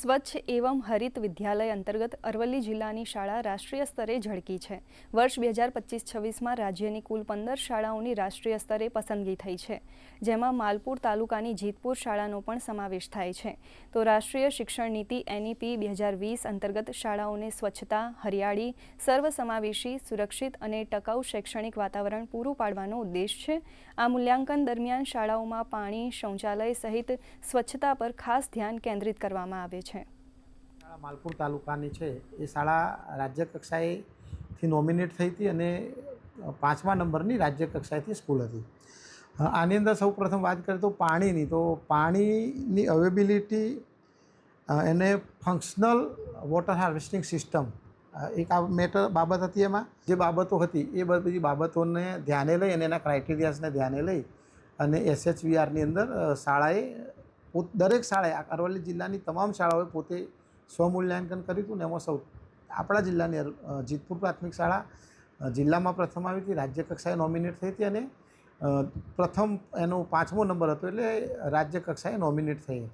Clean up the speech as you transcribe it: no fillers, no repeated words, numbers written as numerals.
સ્વચ્છ એવં હરિત વિદ્યાલય અંતર્ગત અરવલ્લી જિલ્લાની શાળા રાષ્ટ્રીય સ્તરે ઝળકી છે। વર્ષ 2025-26માં રાજ્યની કુલ 15 શાળાઓની રાષ્ટ્રીય સ્તરે પસંદગી થઈ છે, જેમાં માલપુર તાલુકાની જીતપુર શાળાનો પણ સમાવેશ થાય છે। તો રાષ્ટ્રીય શિક્ષણ નીતિ NEP 2020 અંતર્ગત શાળાઓને સ્વચ્છતા, હરિયાળી, સર્વસમાવેશી, સુરક્ષિત અને ટકાઉ શૈક્ષણિક વાતાવરણ પૂરું પાડવાનો ઉદ્દેશ છે। આ મૂલ્યાંકન દરમિયાન શાળાઓમાં પાણી, શૌચાલય સહિત સ્વચ્છતા પર ખાસ ધ્યાન કેન્દ્રિત કરવામાં આવે છે। માલપુર તાલુકાની છે એ શાળા રાજ્ય કક્ષાએથી નોમિનેટ થઈ હતી અને 5મા નંબરની રાજ્ય કક્ષાએથી સ્કૂલ હતી। આની અંદર સૌપ્રથમ વાત કરીએ તો પાણીની, તો પાણીની અવેબિલિટી એને ફંક્શનલ વોટર હાર્વેસ્ટિંગ સિસ્ટમ એક આ બાબત હતી। એમાં જે બાબતો હતી એ બધી બાબતોને ધ્યાને લઈ અને એના ક્રાઇટેરિયાસને ધ્યાને લઈ અને SHVRની અંદર શાળાએ દરેક શાળાએ અરવલ્લી જિલ્લાની તમામ શાળાઓએ પોતે સ્વમૂલ્યાંકન કર્યું હતું ને એમાં આપણા જિલ્લાની જીતપુર પ્રાથમિક શાળા જિલ્લામાં પ્રથમ આવી હતી, રાજ્ય કક્ષાએ નોમિનેટ થઈ હતી અને પ્રથમ એનો 5મો નંબર હતો એટલે રાજ્ય કક્ષાએ નોમિનેટ થઈ હતી।